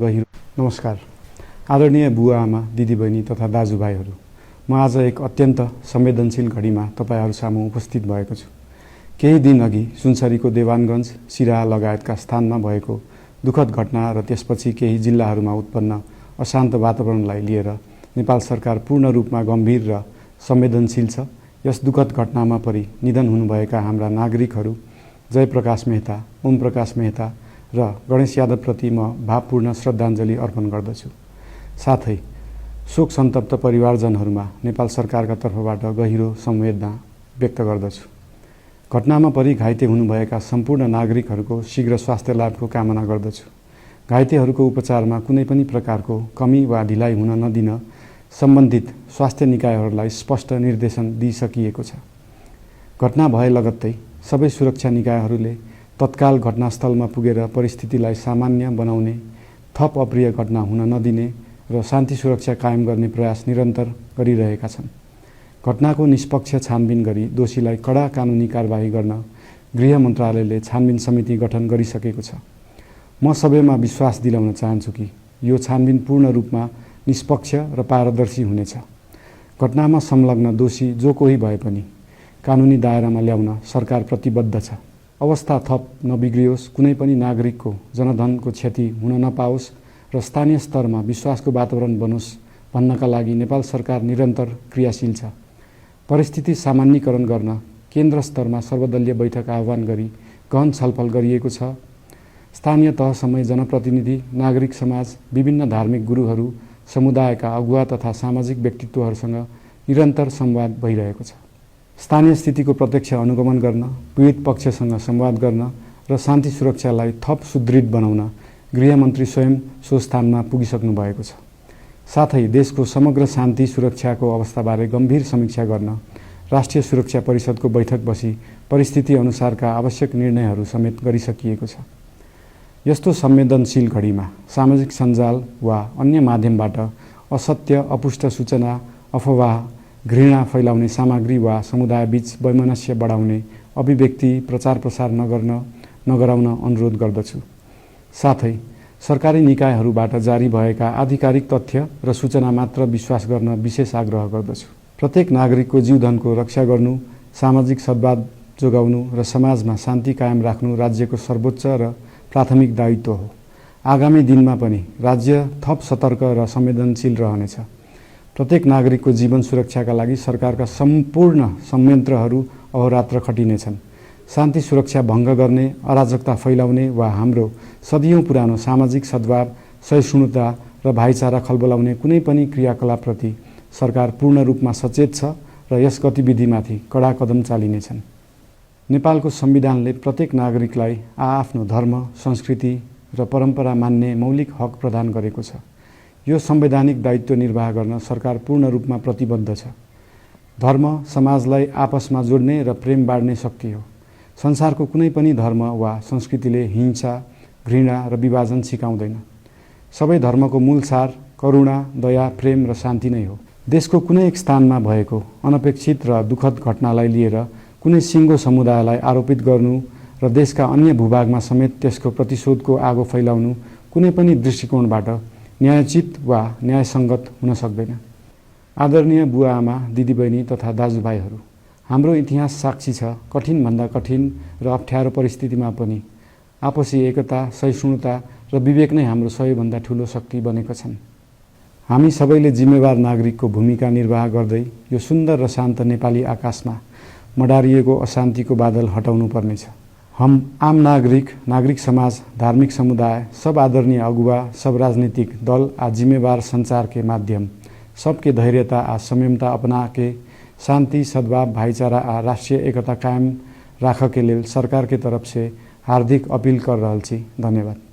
गहिरो नमस्कार। आदरणीय बुवा आमा, दिदीबहिनी तथा दाजुभाइहरू, म आज एक अत्यन्त संवेदनशील घडीमा तपाईहरू सामु उपस्थित भएको छु। केही दिन अघि सुनसरीको देवानगञ्ज, सिराहा लगायतका स्थानमा भएको दुःखद घटना र त्यसपछि केही जिल्लाहरूमा उत्पन्न अशान्त वातावरणलाई लिएर नेपाल सरकार पूर्ण रूपमा गम्भीर र संवेदनशील छ। यस दुःखद घटनामा परि निधन हुनुभएका हाम्रा नागरिकहरू जयप्रकाश मेहता, ओम प्रकाश मेहता र गणेश यादवप्रति म भावपूर्ण श्रद्धाञ्जली अर्पण गर्दछु। साथै शोक सन्तप्त परिवारजनहरूमा नेपाल सरकारका तर्फबाट गहिरो संवेदना व्यक्त गर्दछु। घटनामा परि घाइते हुनुभएका सम्पूर्ण नागरिकहरूको शीघ्र स्वास्थ्य लाभको कामना गर्दछु। घाइतेहरूको उपचारमा कुनै पनि प्रकारको कमी वा ढिलाइ हुन नदिन सम्बन्धित स्वास्थ्य निकायहरूलाई स्पष्ट निर्देशन दिइसकिएको छ। घटना भए लगत्तै सबै सुरक्षा निकायहरूले तत्काल घटनास्थलमा पुगेर परिस्थितिलाई सामान्य बनाउने, थप अप्रिय घटना हुन नदिने र शान्ति सुरक्षा कायम गर्ने प्रयास निरन्तर गरिरहेका छन्। घटनाको निष्पक्ष छानबिन गरी दोषीलाई कडा कानुनी कारबाही गर्न गृह मन्त्रालयले छानबिन समिति गठन गरिसकेको छ। म सबैमा विश्वास दिलाउन चाहन्छु कि यो छानबिन पूर्ण रूपमा निष्पक्ष र पारदर्शी हुनेछ। घटनामा संलग्न दोषी जो कोही भए पनि कानुनी दायरामा ल्याउन सरकार प्रतिबद्ध छ। अवस्था थप नबिग्रियोस्, कुनै पनि नागरिकको जनधनको क्षति हुन नपाओस् र स्थानीय स्तरमा विश्वासको वातावरण बनोस् भन्नका लागि नेपाल सरकार निरन्तर क्रियाशील छ। परिस्थिति सामान्यीकरण गर्न केन्द्र स्तरमा सर्वदलीय बैठक आह्वान गरी गहन छलफल गरिएको छ। स्थानीय तहसम्मै जनप्रतिनिधि, नागरिक समाज, विभिन्न धार्मिक गुरुहरू, समुदायका अगुवा तथा सामाजिक व्यक्तित्वहरूसँग निरन्तर संवाद भइरहेको छ। स्थानीय स्थितिको प्रत्यक्ष अनुगमन गर्न, पीडित पक्षसँग संवाद गर्न र शान्ति सुरक्षालाई थप सुदृढ बनाउन गृहमन्त्री स्वयं सो स्थानमा पुगिसक्नु भएको छ। साथै देशको समग्र शान्ति सुरक्षाको अवस्थाबारे गम्भीर समीक्षा गर्न राष्ट्रिय सुरक्षा परिषदको बैठक बसी परिस्थिति अनुसारका आवश्यक निर्णयहरू समेत गरिसकिएको छ। यस्तो संवेदनशील घडीमा सामाजिक सञ्जाल वा अन्य माध्यमबाट असत्य, अपुष्ट सूचना, अफवाह, घृणा फैलाउने सामग्री वा समुदायबीच वैमनस्य बढाउने अभिव्यक्ति प्रचार प्रसार नगराउन अनुरोध गर्दछु। साथै सरकारी निकायहरूबाट जारी भएका आधिकारिक तथ्य र सूचना मात्र विश्वास गर्न विशेष आग्रह गर्दछु। प्रत्येक नागरिकको जीवधनको रक्षा गर्नु, सामाजिक सद्भाव जोगाउनु र समाजमा शान्ति कायम राख्नु राज्यको सर्वोच्च र प्राथमिक दायित्व हो। आगामी दिनमा पनि राज्य थप सतर्क र संवेदनशील रहनेछ। प्रत्येक नागरिकको जीवन सुरक्षाका लागि सरकारका सम्पूर्ण संयन्त्रहरू अहोरात्र खटिनेछन्। शान्ति सुरक्षा भङ्ग गर्ने, अराजकता फैलाउने वा हाम्रो सदियौं पुरानो सामाजिक सद्भाव, सहिष्णुता र भाइचारा खलबलाउने कुनै पनि क्रियाकलापप्रति सरकार पूर्ण रूपमा सचेत छ र यस गतिविधिमाथि कडा कदम चालिनेछन्। नेपालको संविधानले प्रत्येक नागरिकलाई आआफ्नो धर्म, संस्कृति र परम्परा मान्ने मौलिक हक प्रदान गरेको छ। यो संवैधानिक दायित्व निर्वाह गर्न सरकार पूर्ण रूपमा प्रतिबद्ध छ। धर्म समाजलाई आपसमा जोड्ने र प्रेम बाँड्ने शक्ति हो। संसारको कुनै पनि धर्म वा संस्कृतिले हिंसा, घृणा र विभाजन सिकाउँदैन। सबै धर्मको मूल सार करुणा, दया, प्रेम र शान्ति नै हो। देशको कुनै एक स्थानमा भएको अनपेक्षित र दुःखद घटनालाई लिएर कुनै सिङ्गो समुदायलाई आरोपित गर्नु र देशका अन्य भूभागमा समेत त्यसको प्रतिशोधको आगो फैलाउनु कुनै पनि दृष्टिकोणबाट न्यायोचित वा न्यायसङ्गत हुन सक्दैन। आदरणीय बुवा आमा, दिदीबहिनी तथा दाजुभाइहरू, हाम्रो इतिहास साक्षी छ कठिनभन्दा कठिन र अप्ठ्यारो परिस्थितिमा पनि आपसी एकता, सहिष्णुता र विवेक नै हाम्रो सबैभन्दा ठूलो शक्ति बनेका छन्। हामी सबैले जिम्मेवार नागरिकको भूमिका निर्वाह गर्दै यो सुन्दर र शान्त नेपाली आकाशमा मडारिएको अशान्तिको बादल हटाउनु पर्नेछ। हम आम नागरिक समाज, धार्मिक समुदाय, सब आदरणीय अगुवा, सब राजनीतिक दल आ जिम्मेवार संचार के माध्यम सबके धैर्यता आ संयमता अपना के शांति, सद्भाव, भाईचारा आ राष्ट्रीय एकता कायम राख के लेल सरकार के तरफ से हार्दिक अपील कर रहल छी। धन्यवाद।